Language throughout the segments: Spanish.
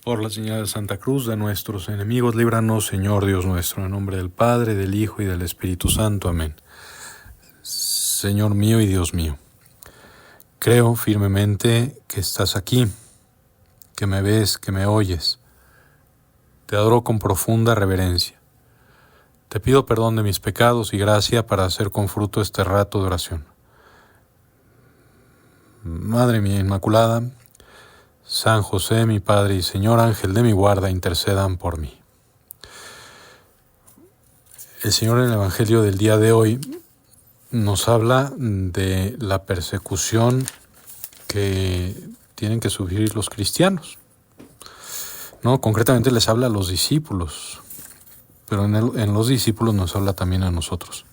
Por la señal de Santa Cruz de nuestros enemigos, líbranos, Señor Dios nuestro, en nombre del Padre, del Hijo y del Espíritu Santo. Amén. Señor mío y Dios mío, creo firmemente que estás aquí, que me ves, que me oyes. Te adoro con profunda reverencia. Te pido perdón de mis pecados y gracia para hacer con fruto este rato de oración. Madre mía Inmaculada, San José, mi Padre y Señor, ángel de mi guarda, intercedan por mí. El Señor en el Evangelio del día de hoy nos habla de la persecución que tienen que sufrir los cristianos. No, concretamente les habla a los discípulos, pero en los discípulos nos habla también a nosotros.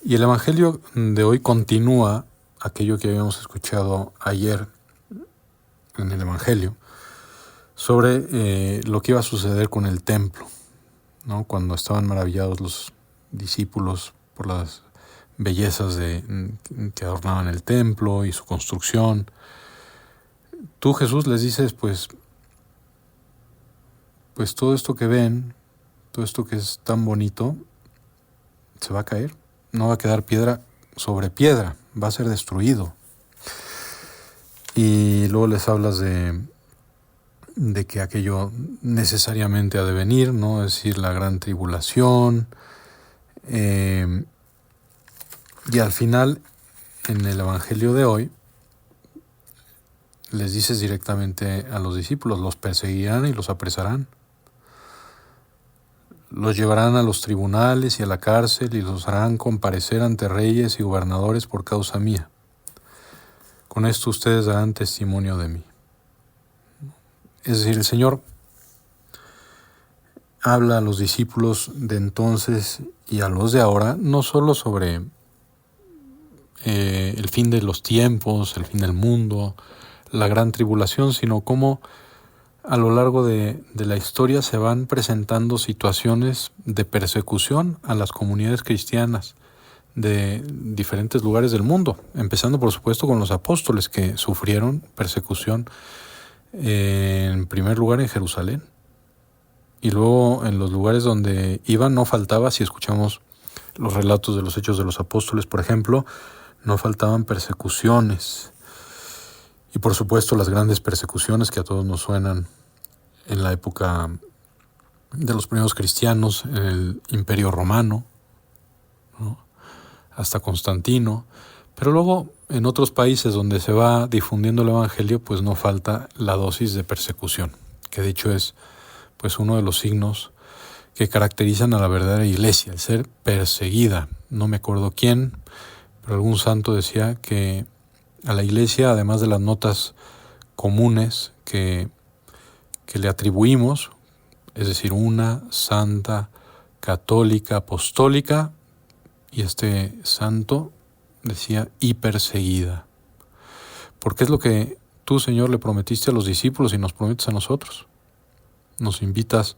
Y el Evangelio de hoy continúa aquello que habíamos escuchado ayer en el Evangelio sobre lo que iba a suceder con el templo, ¿no? Cuando estaban maravillados los discípulos por las bellezas que adornaban el templo y su construcción. Tú, Jesús, les dices, pues todo esto que ven, todo esto que es tan bonito, se va a caer. No va a quedar piedra sobre piedra, va a ser destruido. Y luego les hablas de que aquello necesariamente ha de venir, ¿no? Es decir, la gran tribulación. Y al final, en el Evangelio de hoy, les dices directamente a los discípulos, los perseguirán y los apresarán. Los llevarán a los tribunales y a la cárcel y los harán comparecer ante reyes y gobernadores por causa mía. Con esto ustedes darán testimonio de mí. Es decir, el Señor habla a los discípulos de entonces y a los de ahora, no solo sobre el fin de los tiempos, el fin del mundo, la gran tribulación, sino cómo a lo largo de la historia se van presentando situaciones de persecución a las comunidades cristianas de diferentes lugares del mundo, empezando por supuesto con los apóstoles que sufrieron persecución en primer lugar en Jerusalén, y luego en los lugares donde iban no faltaba, si escuchamos los relatos de los Hechos de los Apóstoles, por ejemplo, no faltaban persecuciones. Y por supuesto las grandes persecuciones que a todos nos suenan en la época de los primeros cristianos, en el Imperio Romano, ¿no? Hasta Constantino. Pero luego en otros países donde se va difundiendo el Evangelio, pues no falta la dosis de persecución, que de hecho es pues uno de los signos que caracterizan a la verdadera iglesia, el ser perseguida. No me acuerdo quién, pero algún santo decía que a la iglesia, además de las notas comunes que le atribuimos, es decir, una, santa, católica, apostólica, y este santo decía y perseguida. Porque es lo que tú, Señor, le prometiste a los discípulos y nos prometes a nosotros. Nos invitas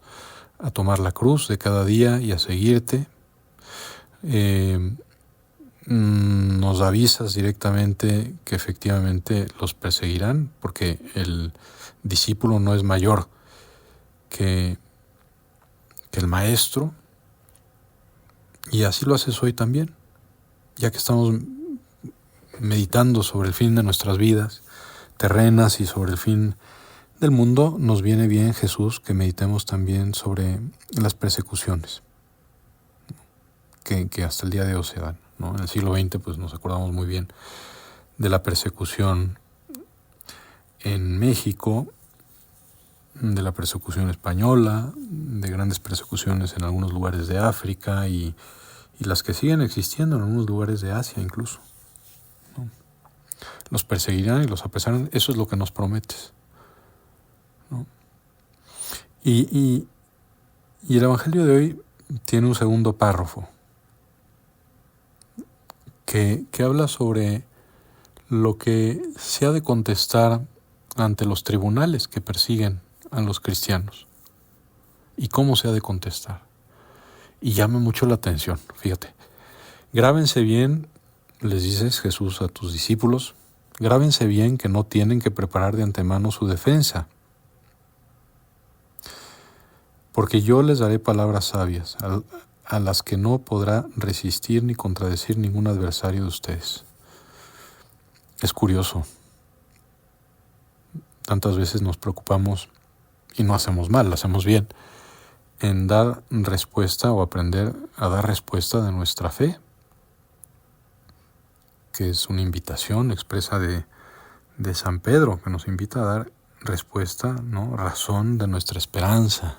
a tomar la cruz de cada día y a seguirte. Nos avisas directamente que efectivamente los perseguirán, porque el discípulo no es mayor que el maestro, y así lo haces hoy también, ya que estamos meditando sobre el fin de nuestras vidas terrenas y sobre el fin del mundo. Nos viene bien, Jesús, que meditemos también sobre las persecuciones que hasta el día de hoy se dan, ¿no? En el siglo XX pues nos acordamos muy bien de la persecución en México, de la persecución española, de grandes persecuciones en algunos lugares de África y las que siguen existiendo en algunos lugares de Asia incluso, ¿no? Los perseguirán y los apresarán, eso es lo que nos prometes, ¿no? Y el Evangelio de hoy tiene un segundo párrafo que habla sobre lo que se ha de contestar ante los tribunales que persiguen a los cristianos y cómo se ha de contestar. Y llama mucho la atención, fíjate. Grábense bien, les dices Jesús a tus discípulos, grábense bien que no tienen que preparar de antemano su defensa. porque yo les daré palabras sabias, a las que no podrá resistir ni contradecir ningún adversario de ustedes. Es curioso. Tantas veces nos preocupamos, y no hacemos mal, lo hacemos bien, en dar respuesta o aprender a dar respuesta de nuestra fe, que es una invitación expresa de San Pedro, que nos invita a dar respuesta, ¿no? Razón de nuestra esperanza.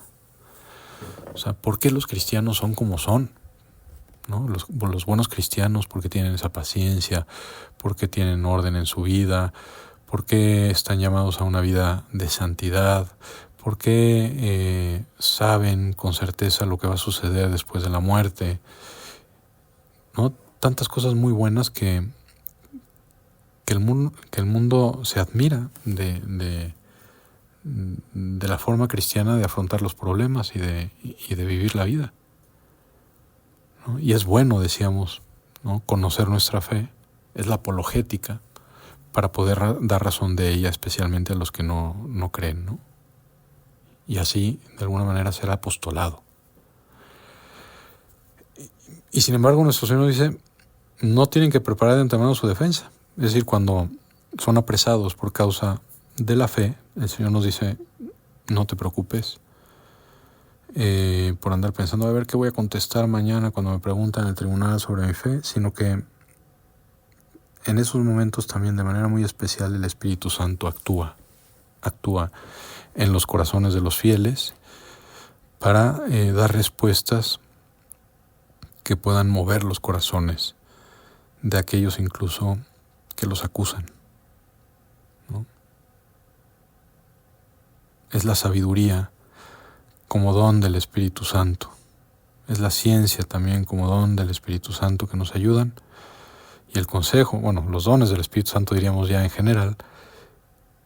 O sea, ¿por qué los cristianos son como son? ¿No? Los buenos cristianos, porque tienen esa paciencia, porque tienen orden en su vida, porque están llamados a una vida de santidad, porque saben con certeza lo que va a suceder después de la muerte, ¿no? Tantas cosas muy buenas que el mundo se admira de la forma cristiana de afrontar los problemas y de vivir la vida, ¿no? Y es bueno, decíamos, ¿no? Conocer nuestra fe, es la apologética para poder dar razón de ella, especialmente a los que no creen, ¿no? Y así, de alguna manera, será apostolado. Y sin embargo, nuestro Señor dice, no tienen que preparar de antemano su defensa. Es decir, cuando son apresados por causa de la fe, el Señor nos dice, no te preocupes por andar pensando a ver qué voy a contestar mañana cuando me preguntan en el tribunal sobre mi fe, sino que en esos momentos también de manera muy especial el Espíritu Santo actúa en los corazones de los fieles para dar respuestas que puedan mover los corazones de aquellos incluso que los acusan, ¿no? Es la sabiduría como don del Espíritu Santo. Es la ciencia también como don del Espíritu Santo que nos ayudan. Y el consejo, los dones del Espíritu Santo diríamos ya en general,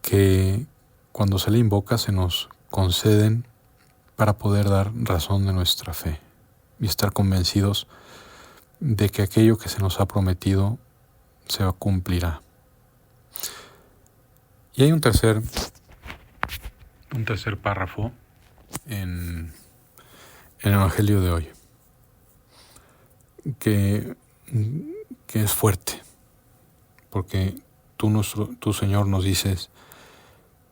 que cuando se le invoca se nos conceden para poder dar razón de nuestra fe y estar convencidos de que aquello que se nos ha prometido se cumplirá. Y hay un tercer párrafo en el Evangelio de hoy que es fuerte, porque tú, Señor, nos dices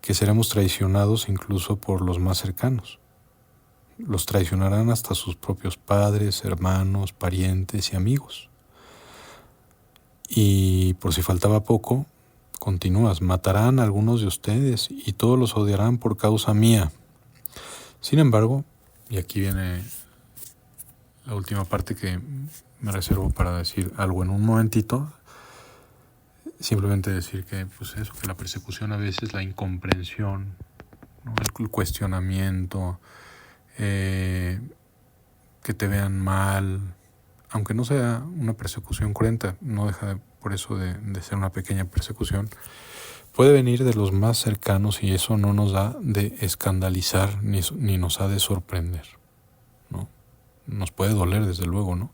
que seremos traicionados incluso por los más cercanos. Los traicionarán hasta sus propios padres, hermanos, parientes y amigos. Y por si faltaba poco, continúas, matarán a algunos de ustedes y todos los odiarán por causa mía. Sin embargo, y aquí viene la última parte que me reservo para decir algo en un momentito, simplemente decir que que la persecución a veces, la incomprensión, ¿no? El cuestionamiento, que te vean mal, aunque no sea una persecución cruenta, no deja por eso de ser una pequeña persecución, puede venir de los más cercanos y eso no nos da de escandalizar ni nos ha de sorprender, ¿no? Nos puede doler desde luego, ¿no?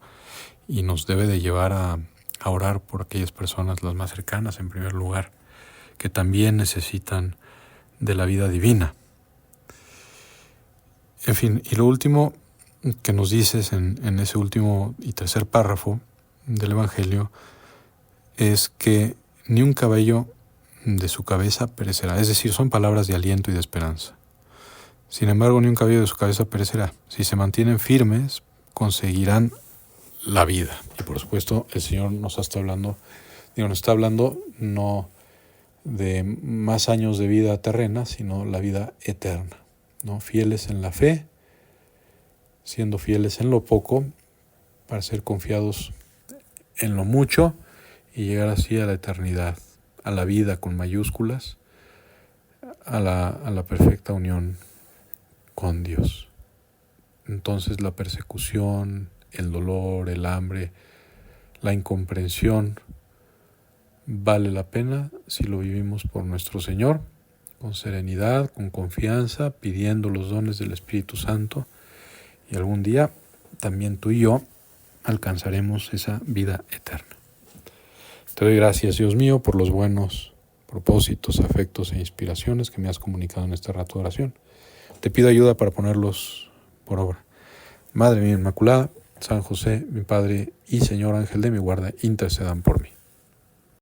Y nos debe de llevar a orar por aquellas personas, las más cercanas en primer lugar, que también necesitan de la vida divina. En fin, y lo último que nos dices en ese último y tercer párrafo del Evangelio es que ni un cabello de su cabeza perecerá. Es decir, son palabras de aliento y de esperanza. Sin embargo, ni un cabello de su cabeza perecerá. Si se mantienen firmes, conseguirán la vida. Y por supuesto, el Señor nos está hablando no de más años de vida terrena, sino la vida eterna, ¿no? Fieles en la fe, siendo fieles en lo poco, para ser confiados en lo mucho y llegar así a la eternidad, a la vida con mayúsculas, a la perfecta unión con Dios. Entonces la persecución, el dolor, el hambre, la incomprensión, vale la pena si lo vivimos por nuestro Señor, con serenidad, con confianza, pidiendo los dones del Espíritu Santo, y algún día también tú y yo alcanzaremos esa vida eterna. Te doy gracias, Dios mío, por los buenos propósitos, afectos e inspiraciones que me has comunicado en este rato de oración. Te pido ayuda para ponerlos por obra. Madre mía Inmaculada, San José, mi Padre y Señor Ángel de mi guarda, intercedan por mí.